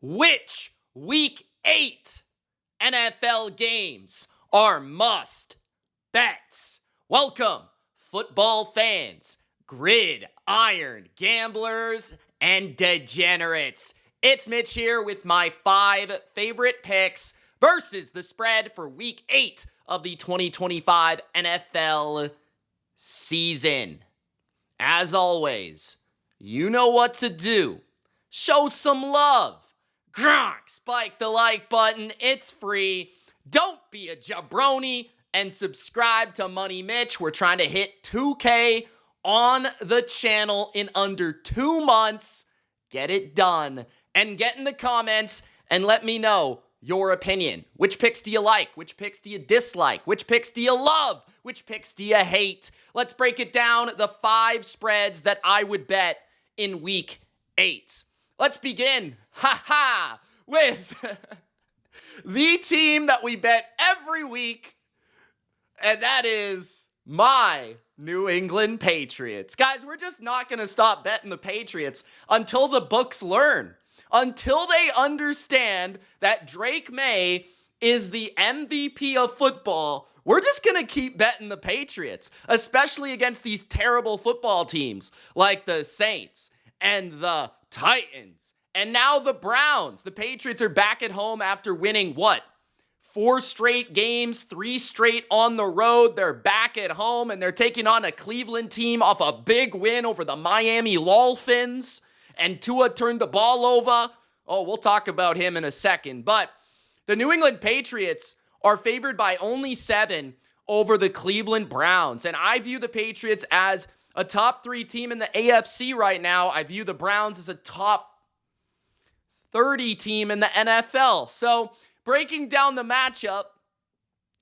Which Week 8 NFL games are must bets? Welcome, football fans, gridiron gamblers, and degenerates. It's Mitch here with my 5 favorite picks versus the spread for Week 8 of the 2025 NFL season. As always, you know what to do. Show some love. Gronk, spike the like button. It's free. Don't be a jabroni and subscribe to Money Mitch. We're trying to hit 2K on the channel in under 2 months. Get it done. And get in the comments and let me know your opinion. Which picks do you like? Which picks do you dislike? Which picks do you love? Which picks do you hate? Let's break it down. The 5 spreads that I would bet in Week 8. Let's begin, with the team that we bet every week, and that is my New England Patriots. Guys, we're just not going to stop betting the Patriots until the Bucs learn, until they understand that Drake May is the MVP of football. We're just going to keep betting the Patriots, especially against these terrible football teams like the Saints and the Titans, and now the Browns. The Patriots are back at home after winning, 4 straight games, 3 straight on the road. They're back at home, and they're taking on a Cleveland team off a big win over the Miami Dolphins, and Tua turned the ball over. Oh, we'll talk about him in a second, but the New England Patriots are favored by only 7 over the Cleveland Browns, and I view the Patriots as a top 3 team in the AFC right now. I view the Browns as a top 30 team in the NFL. So breaking down the matchup,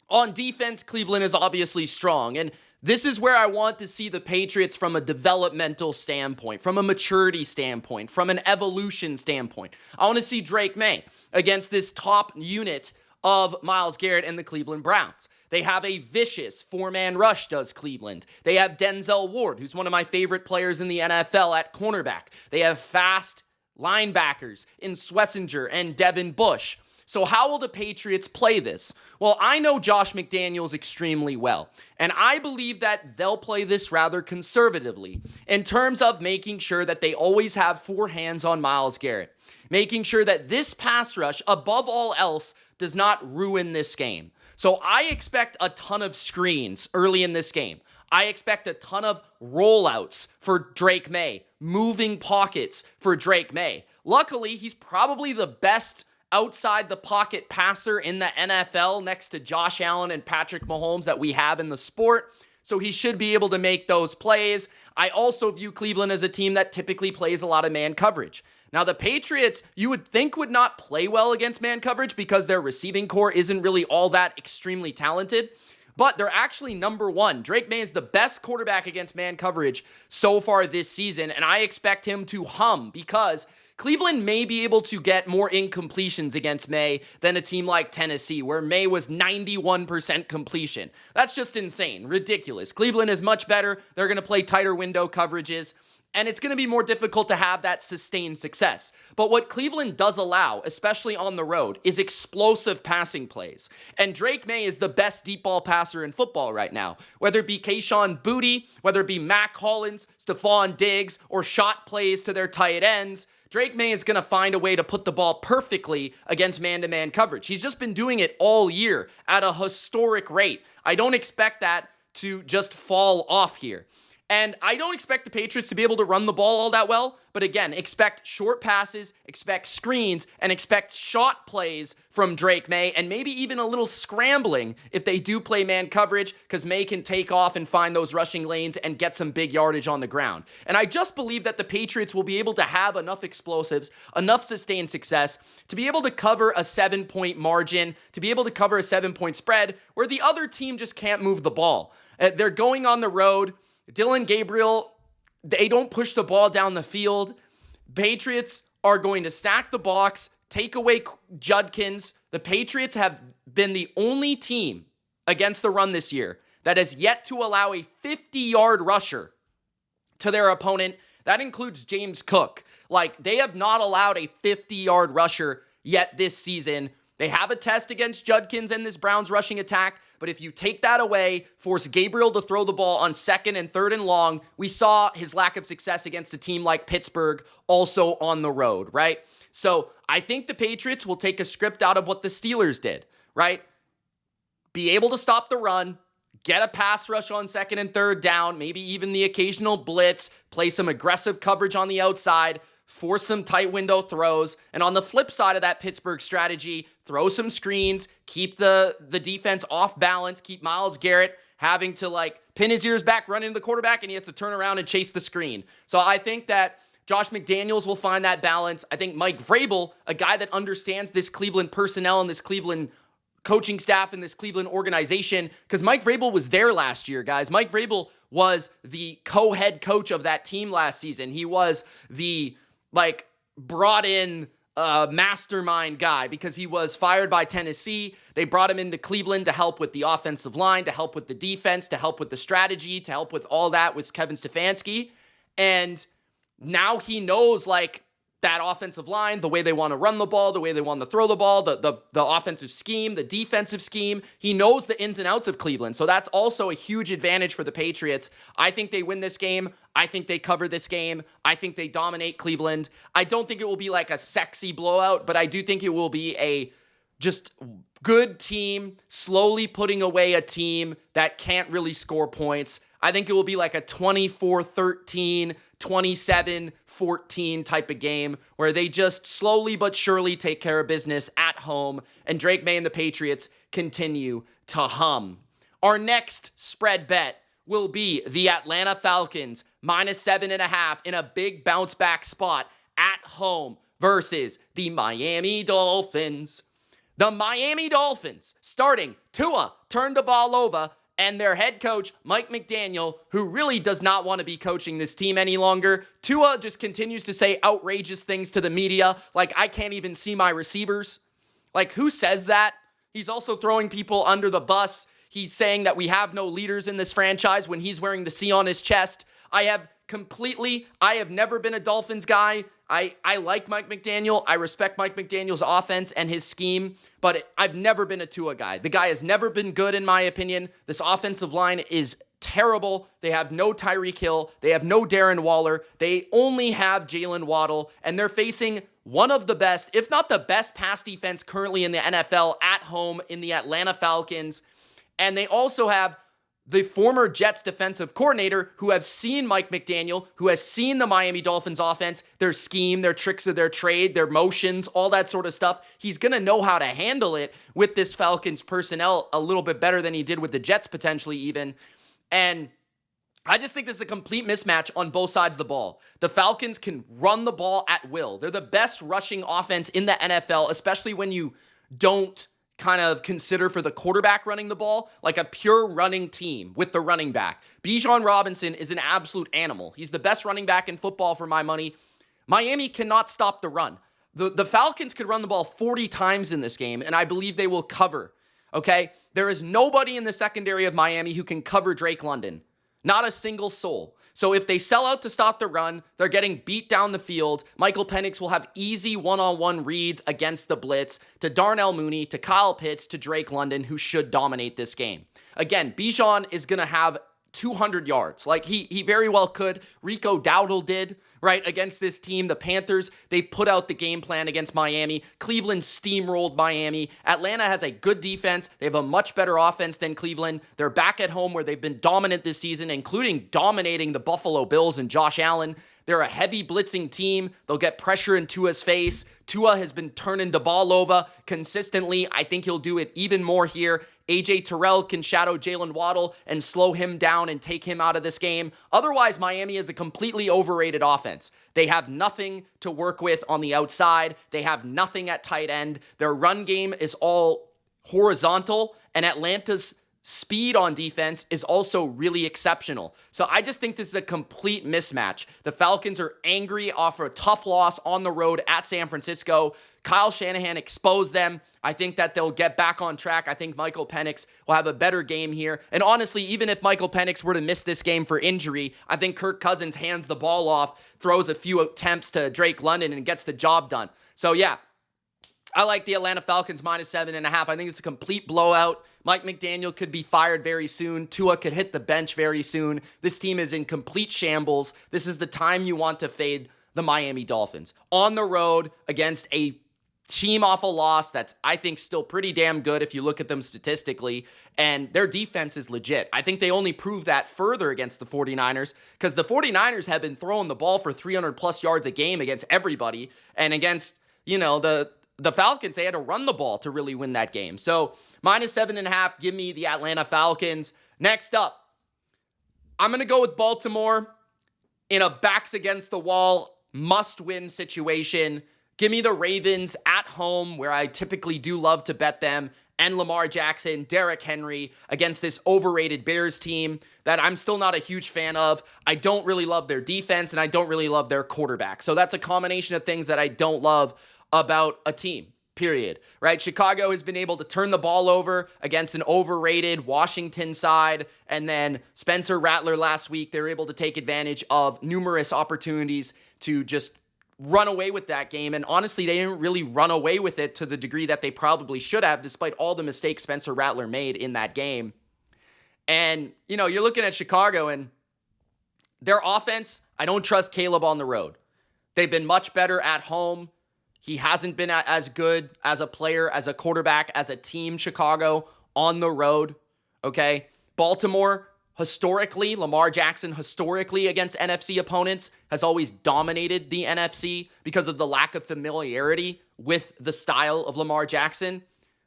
on defense, Cleveland is obviously strong. And this is where I want to see the Patriots from a developmental standpoint, from a maturity standpoint, from an evolution standpoint. I want to see Drake May against this top unit of Myles Garrett and the Cleveland Browns. They have a vicious 4-man rush, does Cleveland. They have Denzel Ward, who's one of my favorite players in the NFL at cornerback. They have fast linebackers in Schlesinger and Devin Bush. So how will the Patriots play this? Well, I know Josh McDaniels extremely well, and I believe that they'll play this rather conservatively in terms of making sure that they always have 4 hands on Myles Garrett, making sure that this pass rush, above all else, does not ruin this game. So I expect a ton of screens early in this game. I expect a ton of rollouts for Drake May, moving pockets for Drake May. Luckily, he's probably the best outside the pocket passer in the NFL next to Josh Allen and Patrick Mahomes that we have in the sport. So he should be able to make those plays. I also view Cleveland as a team that typically plays a lot of man coverage. Now, the Patriots, you would think, would not play well against man coverage because their receiving core isn't really all that extremely talented, but they're actually number 1. Drake May is the best quarterback against man coverage so far this season, and I expect him to hum because Cleveland may be able to get more incompletions against May than a team like Tennessee, where May was 91% completion. That's just insane, ridiculous. Cleveland is much better. They're going to play tighter window coverages, and it's going to be more difficult to have that sustained success. But what Cleveland does allow, especially on the road, is explosive passing plays. And Drake May is the best deep ball passer in football right now. Whether it be Kayshon Boutte, whether it be Mac Hollins, Stephon Diggs, or shot plays to their tight ends, Drake May is going to find a way to put the ball perfectly against man-to-man coverage. He's just been doing it all year at a historic rate. I don't expect that to just fall off here. And I don't expect the Patriots to be able to run the ball all that well, but again, expect short passes, expect screens, and expect shot plays from Drake May, and maybe even a little scrambling if they do play man coverage, because May can take off and find those rushing lanes and get some big yardage on the ground. And I just believe that the Patriots will be able to have enough explosives, enough sustained success to be able to cover a 7-point margin, to be able to cover a 7-point spread where the other team just can't move the ball. They're going on the road. Dylan Gabriel, they don't push the ball down the field. Patriots are going to stack the box, take away Judkins. The Patriots have been the only team against the run this year that has yet to allow a 50-yard rusher to their opponent. That includes James Cook. Like, they have not allowed a 50-yard rusher yet this season. They have a test against Judkins and this Browns rushing attack, but if you take that away, force Gabriel to throw the ball on 2nd and 3rd and long, we saw his lack of success against a team like Pittsburgh, also on the road, right? So I think the Patriots will take a script out of what the Steelers did, right? Be able to stop the run, get a pass rush on 2nd and 3rd down, maybe even the occasional blitz, play some aggressive coverage on the outside, force some tight window throws, and on the flip side of that Pittsburgh strategy, throw some screens, keep the defense off balance, keep Myles Garrett having to like pin his ears back, run into the quarterback, and he has to turn around and chase the screen. So I think that Josh McDaniels will find that balance. I think Mike Vrabel, a guy that understands this Cleveland personnel and this Cleveland coaching staff and this Cleveland organization, because Mike Vrabel was there last year, guys. Mike Vrabel was the co-head coach of that team last season. He was the brought in mastermind guy because he was fired by Tennessee. They brought him into Cleveland to help with the offensive line, to help with the defense, to help with the strategy, to help with all that with Kevin Stefanski. And now he knows that offensive line, the way they want to run the ball, the way they want to throw the ball, the offensive scheme, the defensive scheme. He knows the ins and outs of Cleveland. So that's also a huge advantage for the Patriots. I think they win this game. I think they cover this game. I think they dominate Cleveland. I don't think it will be like a sexy blowout, but I do think it will be a just good team slowly putting away a team that can't really score points. I think it will be like a 24-13, 27-14 type of game where they just slowly but surely take care of business at home, and Drake May and the Patriots continue to hum. Our next spread bet will be the Atlanta Falcons -7.5 in a big bounce back spot at home versus the Miami Dolphins. The Miami Dolphins, starting Tua, turned the ball over, and their head coach, Mike McDaniel, who really does not want to be coaching this team any longer. Tua just continues to say outrageous things to the media, like, I can't even see my receivers. Like, who says that? He's also throwing people under the bus. He's saying that we have no leaders in this franchise when he's wearing the C on his chest. I have never been a Dolphins guy. I like Mike McDaniel. I respect Mike McDaniel's offense and his scheme, but I've never been a Tua guy. The guy has never been good, in my opinion. This offensive line is terrible. They have no Tyreek Hill. They have no Darren Waller. They only have Jalen Waddle, and they're facing one of the best, if not the best, pass defense currently in the NFL at home in the Atlanta Falcons. And they also have the former Jets defensive coordinator who have seen Mike McDaniel, who has seen the Miami Dolphins offense, their scheme, their tricks of their trade, their motions, all that sort of stuff. He's going to know how to handle it with this Falcons personnel a little bit better than he did with the Jets potentially even. And I just think this is a complete mismatch on both sides of the ball. The Falcons can run the ball at will. They're the best rushing offense in the NFL, especially when you don't kind of consider for the quarterback running the ball, like a pure running team with the running back. Bijan Robinson is an absolute animal. He's the best running back in football for my money. Miami cannot stop the run. The Falcons could run the ball 40 times in this game, and I believe they will cover, okay? There is nobody in the secondary of Miami who can cover Drake London. Not a single soul. So if they sell out to stop the run, they're getting beat down the field. Michael Penix will have easy one-on-one reads against the blitz to Darnell Mooney, to Kyle Pitts, to Drake London, who should dominate this game. Again, Bijan is going to have 200 yards. Like, he very well could. Rico Dowdle did, right, against this team. The Panthers, they put out the game plan against Miami. Cleveland steamrolled Miami. Atlanta has a good defense. They have a much better offense than Cleveland. They're back at home where they've been dominant this season, including dominating the Buffalo Bills and Josh Allen. They're a heavy blitzing team. They'll get pressure in Tua's face. Tua has been turning the ball over consistently. I think he'll do it even more here. A.J. Terrell can shadow Jalen Waddle and slow him down and take him out of this game. Otherwise, Miami is a completely overrated offense. They have nothing to work with on the outside. They have nothing at tight end. Their run game is all horizontal, and Atlanta's speed on defense is also really exceptional. So I just think this is a complete mismatch. The Falcons are angry off a tough loss on the road at San Francisco. Kyle Shanahan exposed them. I think that they'll get back on track. I think Michael Penix will have a better game here. And honestly, even if Michael Penix were to miss this game for injury, I think Kirk Cousins hands the ball off, throws a few attempts to Drake London, and gets the job done. So yeah, I like the Atlanta Falcons -7.5. I think it's a complete blowout. Mike McDaniel could be fired very soon. Tua could hit the bench very soon. This team is in complete shambles. This is the time you want to fade the Miami Dolphins. On the road against a team off a loss that's, I think, still pretty damn good if you look at them statistically. And their defense is legit. I think they only proved that further against the 49ers because the 49ers have been throwing the ball for 300-plus yards a game against everybody. And against, the Falcons, they had to run the ball to really win that game. So -7.5, give me the Atlanta Falcons. Next up, I'm going to go with Baltimore in a backs against the wall, must-win situation. Give me the Ravens at home, where I typically do love to bet them, and Lamar Jackson, Derrick Henry against this overrated Bears team that I'm still not a huge fan of. I don't really love their defense, and I don't really love their quarterback. So that's a combination of things that I don't love about a team, period, right? Chicago has been able to turn the ball over against an overrated Washington side, and then Spencer Rattler last week, they were able to take advantage of numerous opportunities to just run away with that game, and honestly, they didn't really run away with it to the degree that they probably should have, despite all the mistakes Spencer Rattler made in that game. And, you're looking at Chicago, and their offense, I don't trust Caleb on the road. They've been much better at home. He hasn't been as good as a player, as a quarterback, as a team, Chicago, on the road, okay? Baltimore, historically, Lamar Jackson, historically against NFC opponents, has always dominated the NFC because of the lack of familiarity with the style of Lamar Jackson.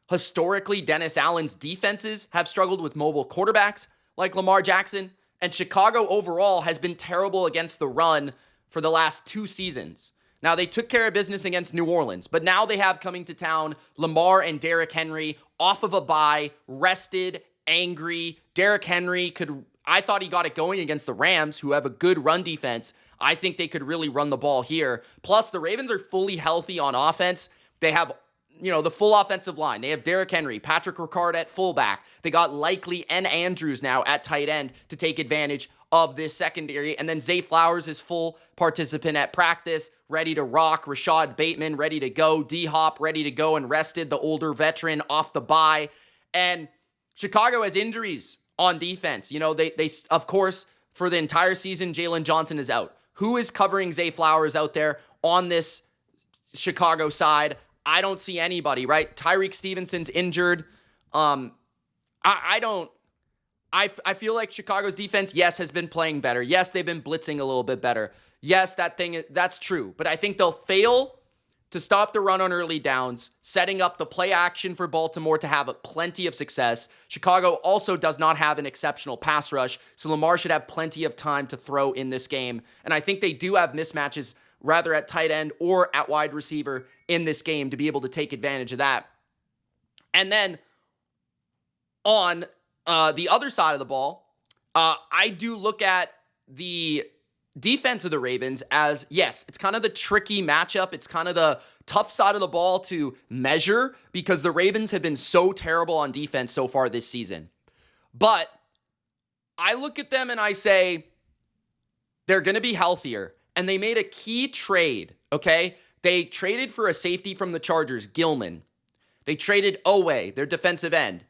Historically, Dennis Allen's defenses have struggled with mobile quarterbacks like Lamar Jackson, and Chicago overall has been terrible against the run for the last 2 seasons. Now, they took care of business against New Orleans, but now they have coming to town Lamar and Derrick Henry off of a bye, rested, angry. Derrick Henry I thought he got it going against the Rams, who have a good run defense. I think they could really run the ball here. Plus, the Ravens are fully healthy on offense. They have, the full offensive line. They have Derrick Henry, Patrick Ricard at fullback. They got Likely and Andrews now at tight end to take advantage of this secondary. And then Zay Flowers is full participant at practice, ready to rock. Rashad Bateman ready to go. D-Hop ready to go and rested, the older veteran off the bye. And Chicago has injuries on defense. They of course, for the entire season, Jalen Johnson is out. Who is covering Zay Flowers out there on this Chicago side? I don't see anybody, right? Tyreek Stevenson's injured. I feel like Chicago's defense, yes, has been playing better. Yes, they've been blitzing a little bit better. Yes, that's true. But I think they'll fail to stop the run on early downs, setting up the play action for Baltimore to have plenty of success. Chicago also does not have an exceptional pass rush, so Lamar should have plenty of time to throw in this game. And I think they do have mismatches, rather at tight end or at wide receiver in this game, to be able to take advantage of that. And then on the other side of the ball, I do look at the defense of the Ravens as, yes, it's kind of the tricky matchup. It's kind of the tough side of the ball to measure because the Ravens have been so terrible on defense so far this season. But I look at them and I say they're going to be healthier. And they made a key trade, okay? They traded for a safety from the Chargers, Gilman. They traded Oweh, their defensive end.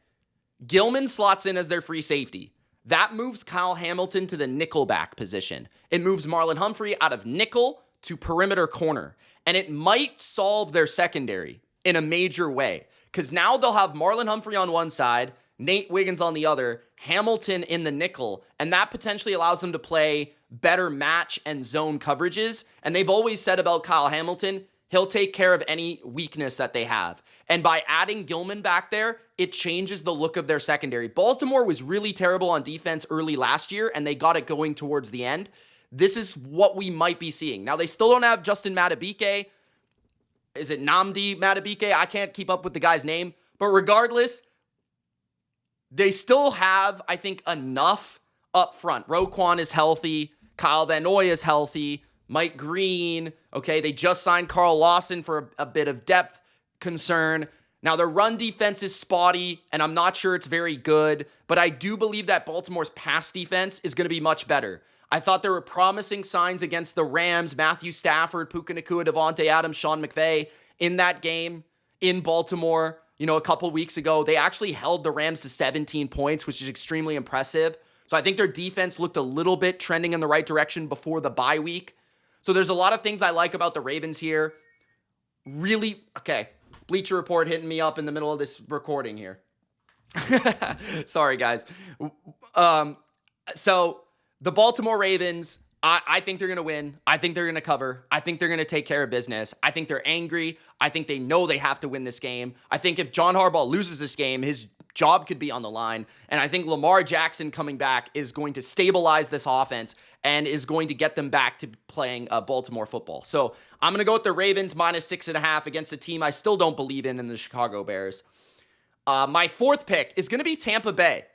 Gilman slots in as their free safety. That moves Kyle Hamilton to the nickelback position. It moves Marlon Humphrey out of nickel to perimeter corner. And it might solve their secondary in a major way. Because now they'll have Marlon Humphrey on one side, Nate Wiggins on the other, Hamilton in the nickel. And that potentially allows them to play better match and zone coverages. And they've always said about Kyle Hamilton, he'll take care of any weakness that they have. And by adding Gilman back there, it changes the look of their secondary. Baltimore was really terrible on defense early last year, and they got it going towards the end. This is what we might be seeing. Now, they still don't have Justin Madubuike. Is it Nnamdi Madubuike? I can't keep up with the guy's name. But regardless, they still have, I think, enough up front. Roquan is healthy. Kyle Van Noy is healthy. Mike Green. Okay, they just signed Carl Lawson for a bit of depth concern. Now, their run defense is spotty, and I'm not sure it's very good, but I do believe that Baltimore's pass defense is going to be much better. I thought there were promising signs against the Rams, Matthew Stafford, Puka Nacua, Devontae Adams, Sean McVay in that game in Baltimore. A couple weeks ago, they actually held the Rams to 17 points, which is extremely impressive. So I think their defense looked a little bit trending in the right direction before the bye week. So there's a lot of things I like about the Ravens here. Really, okay, Bleacher Report hitting me up in the middle of this recording here. Sorry, guys. So the Baltimore Ravens, I think they're going to win. I think they're going to cover. I think they're going to take care of business. I think they're angry. I think they know they have to win this game. I think if John Harbaugh loses this game, his job could be on the line. And I think Lamar Jackson coming back is going to stabilize this offense and is going to get them back to playing Baltimore football. So I'm going to go with the Ravens -6.5 against a team I still don't believe in the Chicago Bears. My fourth pick is going to be Tampa Bay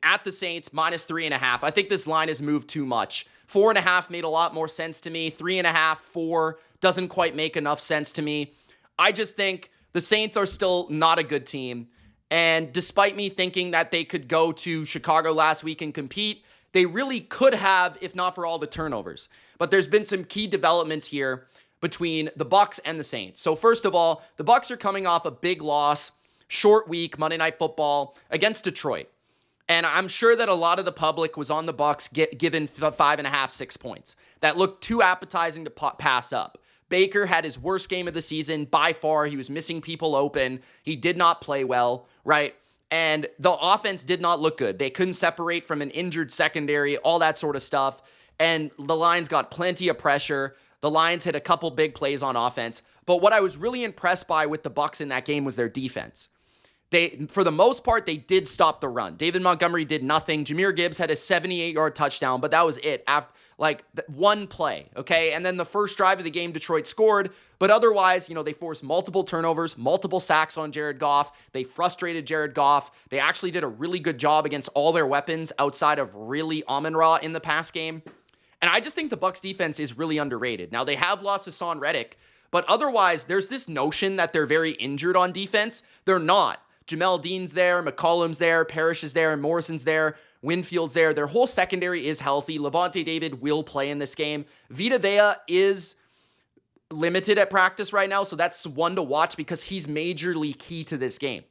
at the Saints -3.5. I think this line has moved too much. 4.5 made a lot more sense to me. 3.5, 4 doesn't quite make enough sense to me. I just think the Saints are still not a good team. And despite me thinking that they could go to Chicago last week and compete, they really could have, if not for all the turnovers. But there's been some key developments here between the Bucs and the Saints. So first of all, the Bucs are coming off a big loss, short week, Monday Night Football against Detroit. And I'm sure that a lot of the public was on the Bucs given 5.5, 6 points. That looked too appetizing to pass up. Baker had his worst game of the season by far. He was missing people open. He did not play well, right? And the offense did not look good. They couldn't separate from an injured secondary, all that sort of stuff. And the Lions got plenty of pressure. The Lions hit a couple big plays on offense. But what I was really impressed by with the Bucs in that game was their defense. For the most part, they did stop the run. David Montgomery did nothing. Jahmyr Gibbs had a 78-yard touchdown, but that was it. After one play, okay? And then the first drive of the game, Detroit scored. But otherwise, they forced multiple turnovers, multiple sacks on Jared Goff. They frustrated Jared Goff. They actually did a really good job against all their weapons outside of really Amon-Ra in the pass game. And I just think the Bucs defense is really underrated. Now, they have lost Hassan Reddick, but otherwise, there's this notion that they're very injured on defense. They're not. Jamel Dean's there, McCollum's there, Parrish is there, Morrison's there, Winfield's there. Their whole secondary is healthy. Levante David will play in this game. Vita Vea is limited at practice right now, so that's one to watch because he's majorly key to this game.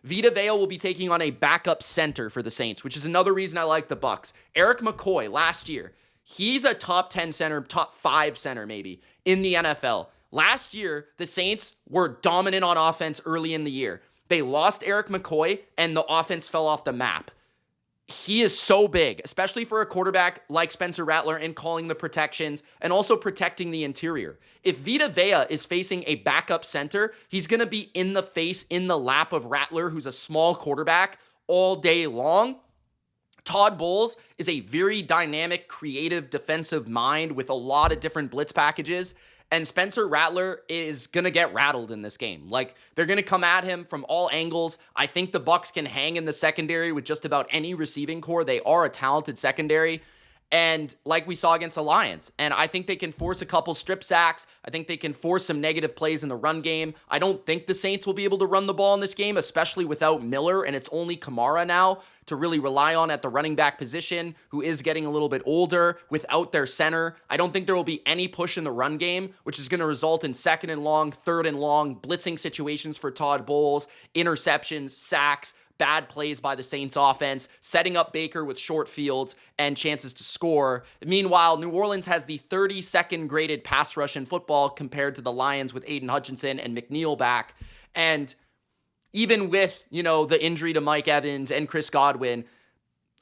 Vita Vea will be taking on a backup center for the Saints, which is another reason I like the Bucs. Eric McCoy, last year, he's a top 10 center, top 5 center maybe in the NFL. Last year, the Saints were dominant on offense early in the year. They lost Eric McCoy, and the offense fell off the map. He is so big, especially for a quarterback like Spencer Rattler in calling the protections and also protecting the interior. If Vita Vea is facing a backup center, he's going to be in the face, in the lap of Rattler, who's a small quarterback, all day long. Todd Bowles is a very dynamic, creative defensive mind with a lot of different blitz packages. And Spencer Rattler is going to get rattled in this game. They're going to come at him from all angles. I think the Bucs can hang in the secondary with just about any receiving core. They are a talented secondary. And like we saw against the Lions. And I think they can force a couple strip sacks. I think they can force some negative plays in the run game. I don't think the Saints will be able to run the ball in this game, especially without Miller. And it's only Kamara now to really rely on at the running back position, who is getting a little bit older without their center. I don't think there will be any push in the run game, which is going to result in 2nd and long, 3rd and long, blitzing situations for Todd Bowles, interceptions, sacks, bad plays by the Saints offense, setting up Baker with short fields and chances to score. Meanwhile, New Orleans has the 32nd graded pass rush in football compared to the Lions with Aiden Hutchinson and McNeil back. And even with, the injury to Mike Evans and Chris Godwin,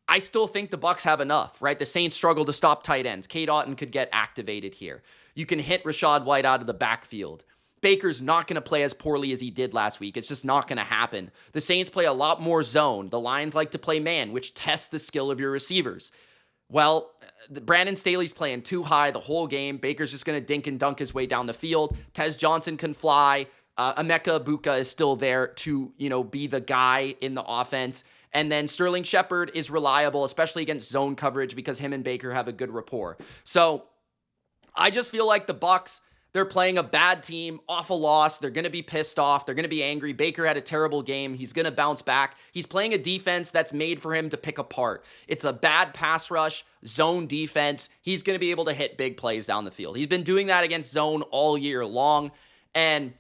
I still think the Bucs have enough, right? The Saints struggle to stop tight ends. Cade Otton could get activated here. You can hit Rachaad White out of the backfield. Baker's not going to play as poorly as he did last week. It's just not going to happen. The Saints play a lot more zone. The Lions like to play man, which tests the skill of your receivers. Well, Brandon Staley's playing too high the whole game. Baker's just going to dink and dunk his way down the field. Tez Johnson can fly. Emeka Ibuka is still there to, be the guy in the offense. And then Sterling Shepard is reliable, especially against zone coverage because him and Baker have a good rapport. So I just feel like the Bucs, they're playing a bad team off a loss. They're going to be pissed off. They're going to be angry. Baker had a terrible game. He's going to bounce back. He's playing a defense that's made for him to pick apart. It's a bad pass rush, zone defense. He's going to be able to hit big plays down the field. He's been doing that against zone all year long. And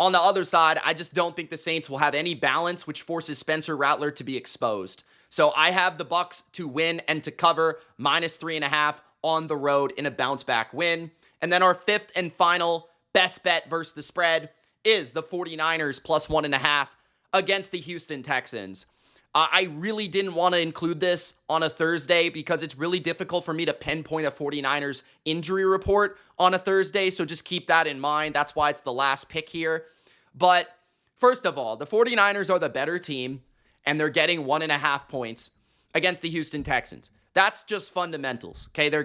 on the other side, I just don't think the Saints will have any balance, which forces Spencer Rattler to be exposed. So I have the Bucs to win and to cover -3.5 on the road in a bounce back win. And then our fifth and final best bet versus the spread is the 49ers +1.5 against the Houston Texans. I really didn't want to include this on a Thursday because it's really difficult for me to pinpoint a 49ers injury report on a Thursday, so just keep that in mind. That's why it's the last pick here. But first of all, the 49ers are the better team, and they're getting 1.5 points against the Houston Texans. That's just fundamentals, okay? They're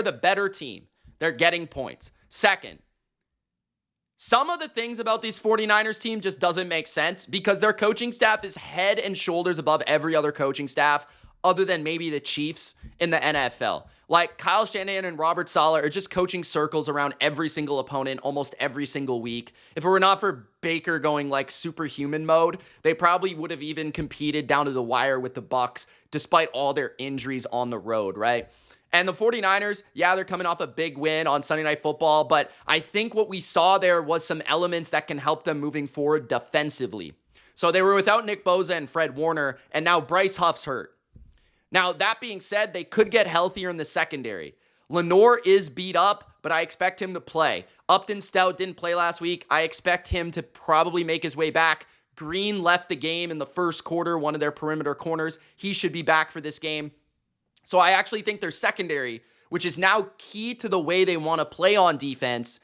the better team. They're getting points. Second, some of the things about these 49ers team just doesn't make sense because their coaching staff is head and shoulders above every other coaching staff other than maybe the Chiefs in the NFL. Like Kyle Shanahan and Robert Saleh are just coaching circles around every single opponent almost every single week. If it were not for Baker going like superhuman mode, they probably would have even competed down to the wire with the Bucs despite all their injuries on the road, right? And the 49ers, yeah, they're coming off a big win on Sunday Night Football, but I think what we saw there was some elements that can help them moving forward defensively. So they were without Nick Bosa and Fred Warner, and now Bryce Huff's hurt. Now, that being said, they could get healthier in the secondary. Lenore is beat up, but I expect him to play. Upton Stout didn't play last week. I expect him to probably make his way back. Green left the game in the first quarter, one of their perimeter corners. He should be back for this game. So I actually think their secondary, which is now key to the way they want to play on defense,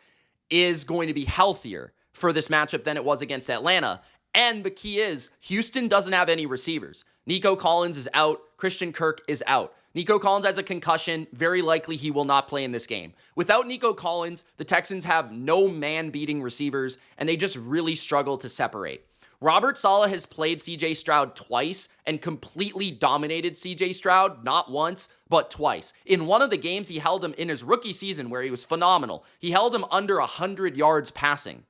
is going to be healthier for this matchup than it was against Atlanta. And the key is Houston doesn't have any receivers. Nico Collins is out. Christian Kirk is out. Nico Collins has a concussion. Very likely he will not play in this game. Without Nico Collins, the Texans have no man-beating receivers, and they just really struggle to separate. Robert Saleh has played CJ Stroud twice and completely dominated CJ Stroud, not once, but twice. In one of the games, he held him in his rookie season where he was phenomenal. He held him under 100 yards passing.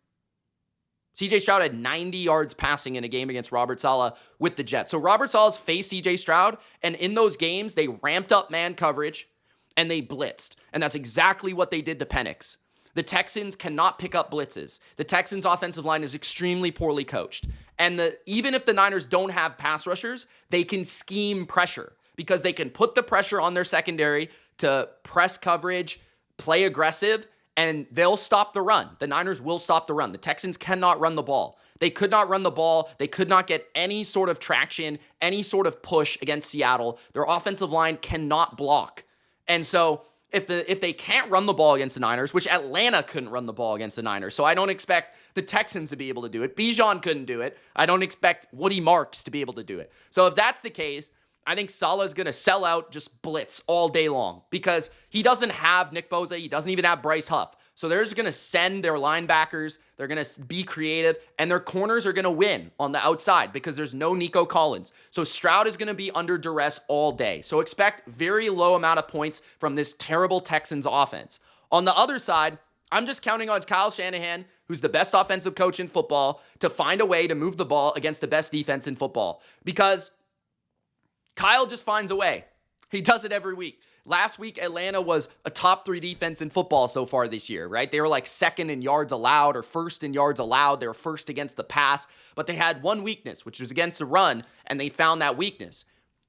CJ Stroud had 90 yards passing in a game against Robert Saleh with the Jets. So Robert Saleh's faced CJ Stroud, and in those games, they ramped up man coverage and they blitzed. And that's exactly what they did to Penix. The Texans cannot pick up blitzes. The Texans' offensive line is extremely poorly coached. And even if the Niners don't have pass rushers, they can scheme pressure because they can put the pressure on their secondary to press coverage, play aggressive, and they'll stop the run. The Niners will stop the run. The Texans cannot run the ball. They could not run the ball. They could not get any sort of traction, any sort of push against Seattle. Their offensive line cannot block. And so if they can't run the ball against the Niners, which Atlanta couldn't run the ball against the Niners, so I don't expect the Texans to be able to do it. Bijan couldn't do it. I don't expect Woody Marks to be able to do it. So if that's the case, I think Saleh's going to sell out, just blitz all day long because he doesn't have Nick Bosa. He doesn't even have Bryce Huff. So they're just going to send their linebackers. They're going to be creative, and their corners are going to win on the outside because there's no Nico Collins. So Stroud is going to be under duress all day. So expect very low amount of points from this terrible Texans offense. On the other side, I'm just counting on Kyle Shanahan, who's the best offensive coach in football, to find a way to move the ball against the best defense in football because Kyle just finds a way. He does it every week. Last week, Atlanta was a top 3 defense in football so far this year, right? They were like second in yards allowed or first in yards allowed. They were first against the pass, but they had one weakness, which was against the run, and they found that weakness.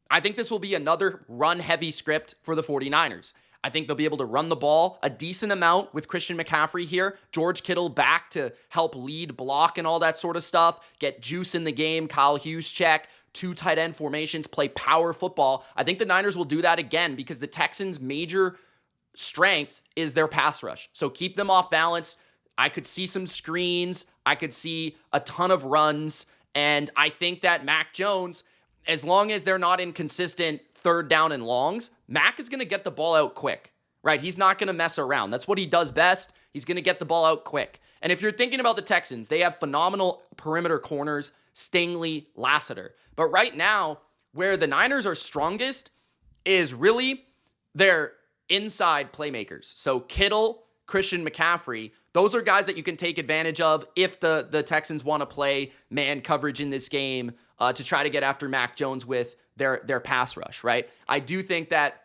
I think this will be another run-heavy script for the 49ers. I think they'll be able to run the ball a decent amount with Christian McCaffrey here. George Kittle back to help lead, block, and all that sort of stuff. Get juice in the game. Kyle Hughes check. 2 tight end formations, play power football. I think the Niners will do that again because the Texans' major strength is their pass rush. So keep them off balance. I could see some screens. I could see a ton of runs. And I think that Mac Jones, as long as they're not inconsistent third down and longs, Mac is going to get the ball out quick, right? He's not going to mess around. That's what he does best. He's going to get the ball out quick. And if you're thinking about the Texans, they have phenomenal perimeter corners, Stingley, Lassiter. But right now, where the Niners are strongest is really their inside playmakers. So Kittle, Christian McCaffrey, those are guys that you can take advantage of if the Texans want to play man coverage in this game to try to get after Mac Jones with their pass rush, right? I do think that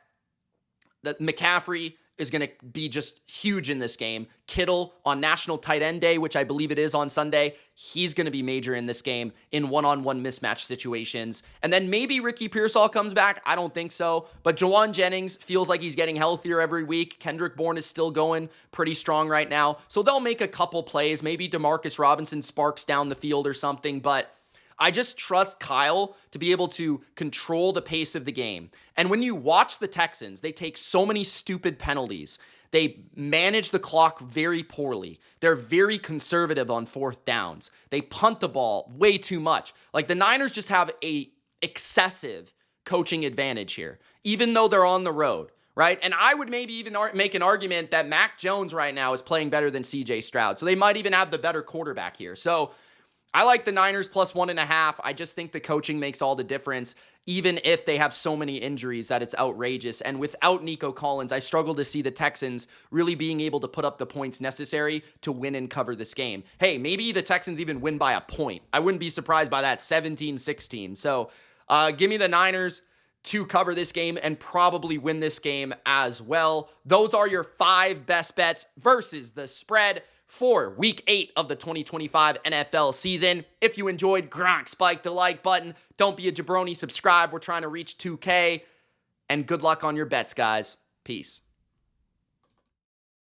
McCaffrey is going to be just huge in this game. Kittle on National Tight End Day, which I believe it is on Sunday, he's going to be major in this game in one-on-one mismatch situations. And then maybe Ricky Pearsall comes back. I don't think so. But Jawan Jennings feels like he's getting healthier every week. Kendrick Bourne is still going pretty strong right now. So they'll make a couple plays. Maybe Demarcus Robinson sparks down the field or something. But I just trust Kyle to be able to control the pace of the game. And when you watch the Texans, they take so many stupid penalties. They manage the clock very poorly. They're very conservative on fourth downs. They punt the ball way too much. Like, the Niners just have a excessive coaching advantage here, even though they're on the road, right? And I would maybe even make an argument that Mac Jones right now is playing better than CJ Stroud. So they might even have the better quarterback here. So I like the Niners plus 1.5. I just think the coaching makes all the difference, even if they have so many injuries that it's outrageous. And without Nico Collins, I struggle to see the Texans really being able to put up the points necessary to win and cover this game. Hey, maybe the Texans even win by a point. I wouldn't be surprised by that, 17-16. So give me the Niners to cover this game and probably win this game as well. Those are your 5 best bets versus the spread for Week 8 of the 2025 NFL season. If you enjoyed, Gronk, spike the like button. Don't be a jabroni, subscribe. We're trying to reach 2K. And good luck on your bets, guys. Peace.